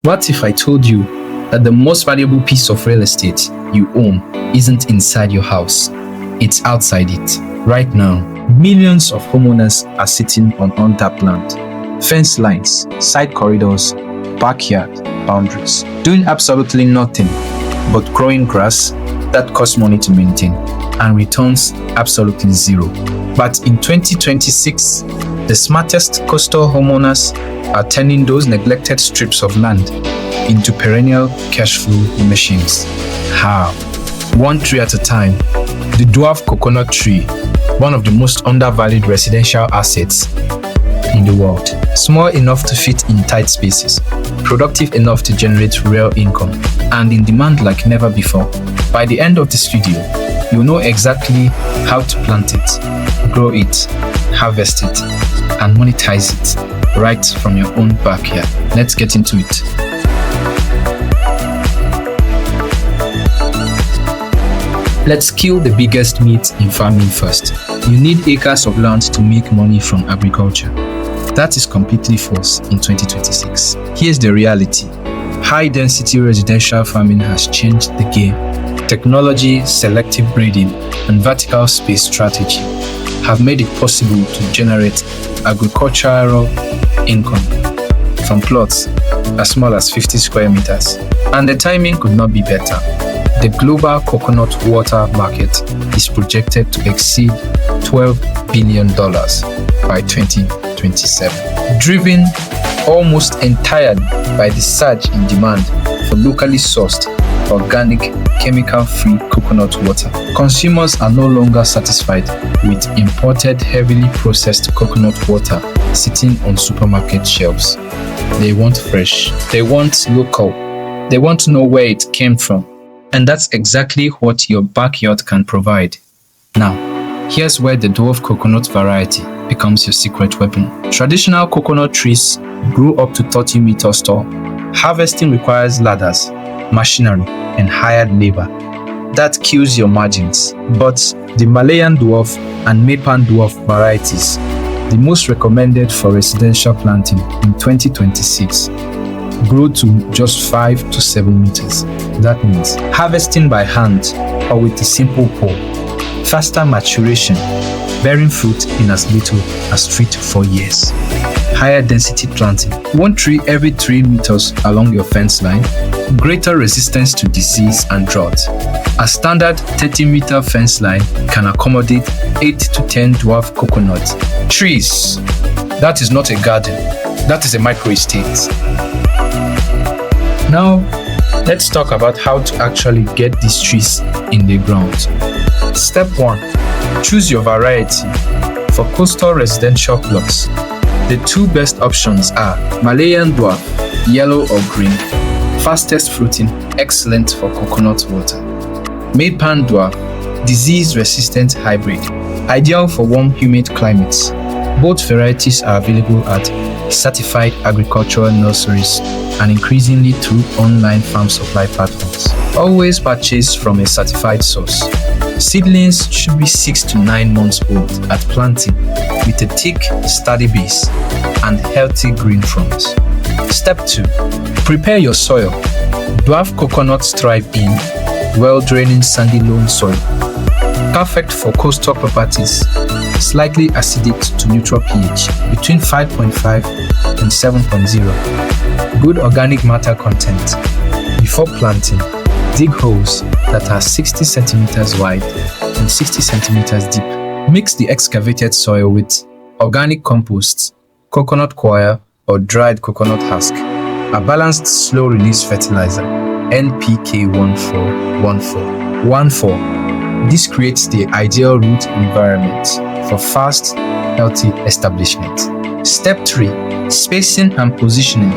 What if I told you that the most valuable piece of real estate you own isn't inside your house, it's outside it? Right now, millions of homeowners are sitting on untapped land, fence lines, side corridors, backyard boundaries, doing absolutely nothing but growing grass that costs money to maintain and returns absolutely zero. But in 2026, the smartest coastal homeowners are turning those neglected strips of land into perennial cash flow machines. How? One tree at a time. The dwarf coconut tree, one of the most undervalued residential assets in the world. Small enough to fit in tight spaces, productive enough to generate real income, and in demand like never before. By the end of this video, you'll know exactly how to plant it, grow it, harvest it, and monetize it right from your own backyard. Let's get into it. Let's kill the biggest myth in farming first. You need acres of land to make money from agriculture. That is completely false in 2026. Here's the reality. High-density residential farming has changed the game. Technology, selective breeding, and vertical space strategy have made it possible to generate agricultural income from plots as small as 50 square meters. And the timing could not be better. The global coconut water market is projected to exceed $12 billion by 2027, driven almost entirely by the surge in demand for locally sourced, organic, chemical-free coconut water. Consumers are no longer satisfied with imported, heavily processed coconut water sitting on supermarket shelves. They want fresh. They want local. They want to know where it came from. And that's exactly what your backyard can provide. Now, here's where the dwarf coconut variety becomes your secret weapon. Traditional coconut trees grow up to 30 meters tall. Harvesting requires ladders, machinery, and hired labor. That kills your margins. But the Malayan dwarf and Maypan dwarf varieties, the most recommended for residential planting in 2026, grow to just 5 to 7 meters. That means harvesting by hand or with a simple pole, faster maturation, bearing fruit in as little as 3 to 4 years. Higher density planting, one tree every 3 meters along your fence line, greater resistance to disease and drought. A standard 30-meter fence line can accommodate 8 to 10 dwarf coconut trees. That is not a garden, that is a micro-estate. Now, let's talk about how to actually get these trees in the ground. Step 1. Choose your variety. For coastal residential plots, the two best options are Malayan dwarf, yellow or green, fastest fruiting, excellent for coconut water. Maypan dwarf, disease-resistant hybrid, ideal for warm, humid climates. Both varieties are available at certified agricultural nurseries and increasingly through online farm supply platforms. Always purchase from a certified source. Seedlings should be 6 to 9 months old at planting with a thick, sturdy base and healthy green front. Step 2. Prepare your soil. Dwarf coconuts thrive in well-draining sandy loam soil, perfect for coastal properties, slightly acidic to neutral pH between 5.5 and 7.0. Good organic matter content. Before planting, dig holes that are 60 centimeters wide and 60 centimeters deep. Mix the excavated soil with organic compost, coconut coir, or dried coconut husk, a balanced slow-release fertilizer, NPK 14. This creates the ideal root environment for fast, healthy establishment. Step 3. Spacing and positioning.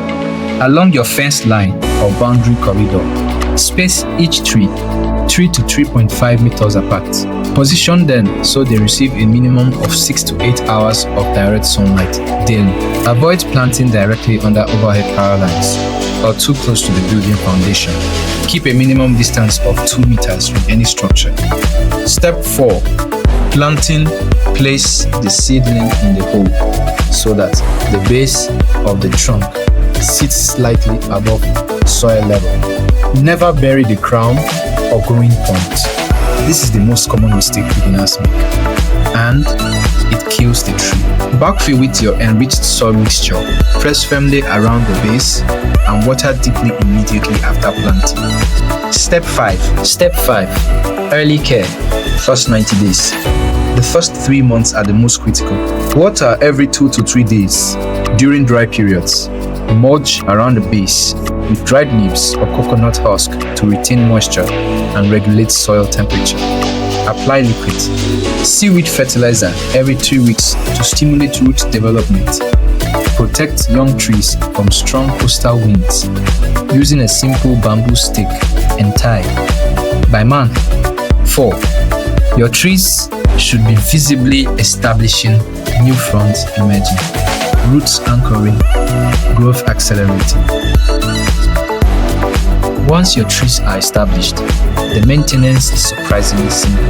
Along your fence line or boundary corridor, space each tree 3 to 3.5 meters apart. Position them so they receive a minimum of 6 to 8 hours of direct sunlight daily. Avoid planting directly under overhead power lines or too close to the building foundation. Keep a minimum distance of 2 meters from any structure. Step 4. Planting. Place the seedling in the hole so that the base of the trunk sits slightly above soil level. Never bury the crown or growing point. This is the most common mistake beginners make, and it kills the tree. Backfill with your enriched soil mixture. Press firmly around the base and water deeply immediately after planting. Step 5. Early care. First 90 days. The first 3 months are the most critical. Water every 2 to 3 days during dry periods. Mulch around the base with dried leaves or coconut husk to retain moisture and regulate soil temperature. Apply liquid. Seaweed fertilizer every 3 weeks to stimulate root development. Protect young trees from strong coastal winds using a simple bamboo stick and tie. By month 4, your trees should be visibly establishing new fronds emerging, roots anchoring, growth accelerating. Once your trees are established, the maintenance is surprisingly simple.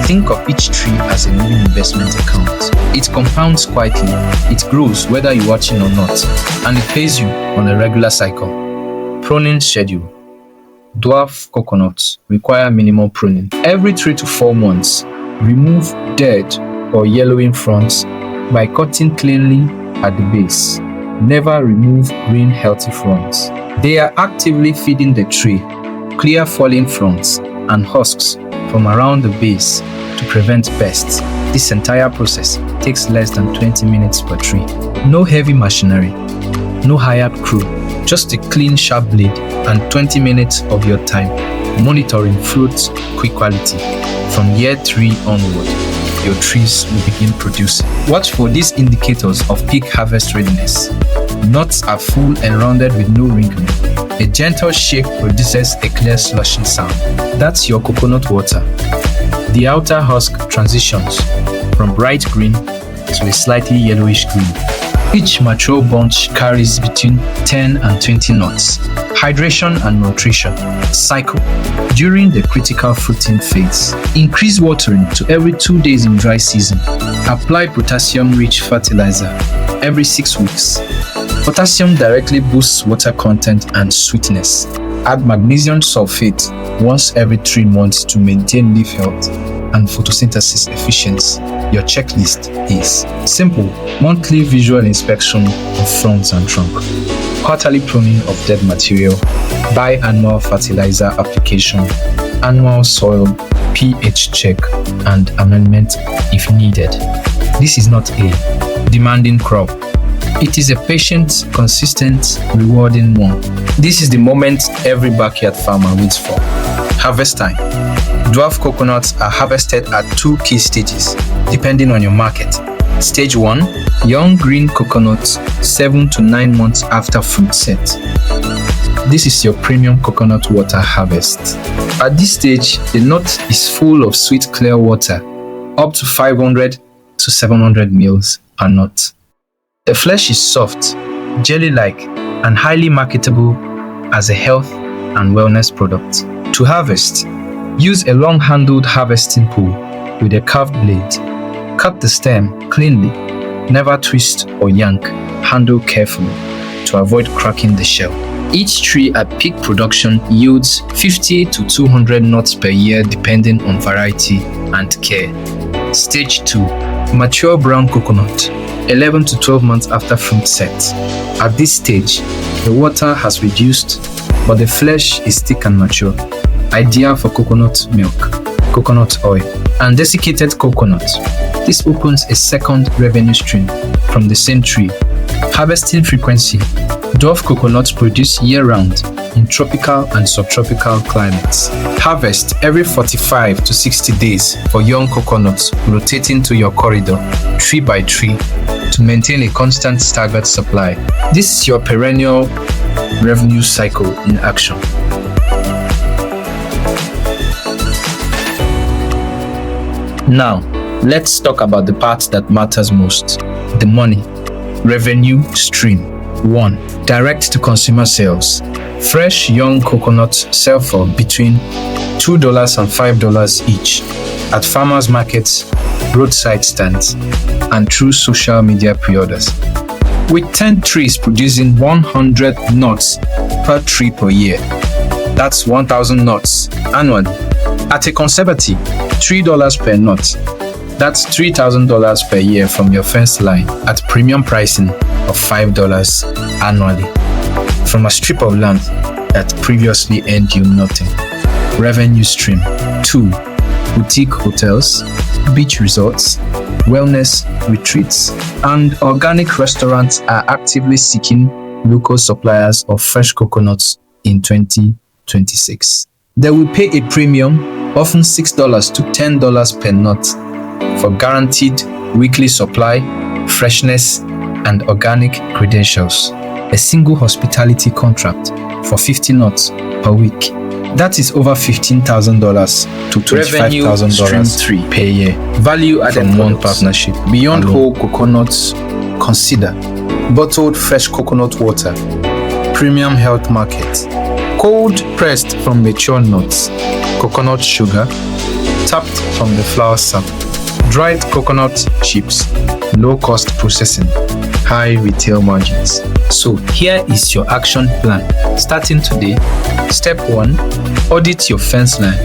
Think of each tree as a living investment account. It compounds quietly, it grows whether you're watching or not, and it pays you on a regular cycle. Pruning schedule. Dwarf coconuts require minimal pruning. Every 3 to 4 months, remove dead or yellowing fronds by cutting cleanly at the base. Never remove green healthy fronds. They are actively feeding the tree. Clear falling fronds and husks from around the base to prevent pests. This entire process takes less than 20 minutes per tree. No heavy machinery, no hired crew, just a clean sharp blade and 20 minutes of your time monitoring fruit quick quality. From year 3 onward, your trees will begin producing. Watch for these indicators of peak harvest readiness. Nuts are full and rounded with no wrinkling. A gentle shake produces a clear slushing sound. That's your coconut water. The outer husk transitions from bright green to a slightly yellowish green. Each mature bunch carries between 10 and 20 nuts. Hydration and nutrition cycle. During the critical fruiting phase, increase watering to every 2 days in dry season. Apply potassium-rich fertilizer every 6 weeks. Potassium directly boosts water content and sweetness. Add magnesium sulfate once every 3 months to maintain leaf health and photosynthesis efficiency. Your checklist is simple: monthly visual inspection of fronds and trunk, quarterly pruning of dead material, biannual fertilizer application, annual soil pH check, and amendment if needed. This is not a demanding crop. It is a patient, consistent, rewarding one. This is the moment every backyard farmer waits for. Harvest time. Dwarf coconuts are harvested at 2 key stages, depending on your market. Stage 1, young green coconuts 7 to 9 months after fruit set. This is your premium coconut water harvest. At this stage, the nut is full of sweet clear water, up to 500 to 700 ml per nut. The flesh is soft, jelly-like, and highly marketable as a health and wellness product. To harvest, use a long-handled harvesting pole with a curved blade. Cut the stem cleanly, never twist or yank, handle carefully to avoid cracking the shell. Each tree at peak production yields 50 to 200 nuts per year depending on variety and care. Stage 2, mature brown coconut, 11 to 12 months after fruit set. At this stage, the water has reduced, but the flesh is thick and mature, ideal for coconut milk, coconut oil, and desiccated coconut. This opens a second revenue stream from the same tree. Harvesting frequency. Dwarf coconuts produce year-round in tropical and subtropical climates. Harvest every 45 to 60 days for young coconuts, rotating to your corridor, tree by tree, to maintain a constant staggered supply. This is your perennial revenue cycle in action. Now, let's talk about the part that matters most: the money. Revenue stream. 1. Direct to consumer sales. Fresh young coconuts sell for between $2 and $5 each at farmers markets, roadside stands, and through social media pre-orders. with 10 trees producing 100 nuts per tree per year. That's 1,000 nuts annually. At a conservative $3 per nut, that's $3,000 per year from your fence line at premium pricing of $5 annually from a strip of land that previously earned you nothing. Revenue stream 2. Boutique hotels, beach resorts, wellness retreats, and organic restaurants are actively seeking local suppliers of fresh coconuts in 2026. They will pay a premium, often $6 to $10 per nut, for guaranteed weekly supply, freshness, and organic credentials. A single hospitality contract for 50 nuts per week. That is over $15,000 to $25,000 per year. Value added from one partnership. Beyond whole coconuts, consider bottled fresh coconut water, premium health market, cold pressed from mature nuts, coconut sugar, tapped from the flower sap, dried coconut chips, low cost processing, high retail margins. So here is your action plan. Starting today, step 1, audit your fence line.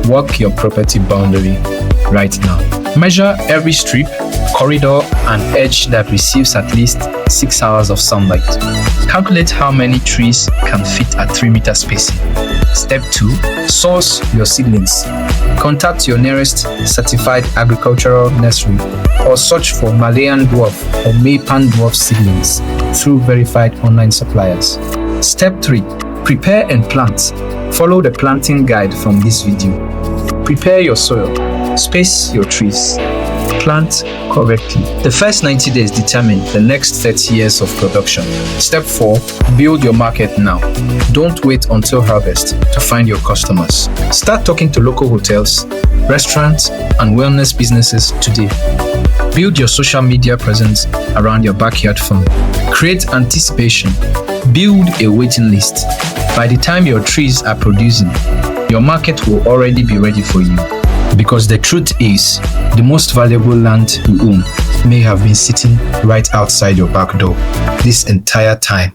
Walk your property boundary right now. Measure every strip, corridor, and edge that receives at least 6 hours of sunlight. Calculate how many trees can fit at 3-meter spacing. Step 2, source your seedlings. Contact your nearest certified agricultural nursery or search for Malayan Dwarf or Maypan Dwarf seedlings through verified online suppliers. Step 3, prepare and plant. Follow the planting guide from this video. Prepare your soil. Space your trees. Plant correctly. The first 90 days determine the next 30 years of production. Step 4, build your market now. Don't wait until harvest to find your customers. Start talking to local hotels, restaurants, and wellness businesses today. Build your social media presence around your backyard farm. Create anticipation. Build a waiting list. By the time your trees are producing, your market will already be ready for you. Because the truth is, the most valuable land you own may have been sitting right outside your back door this entire time.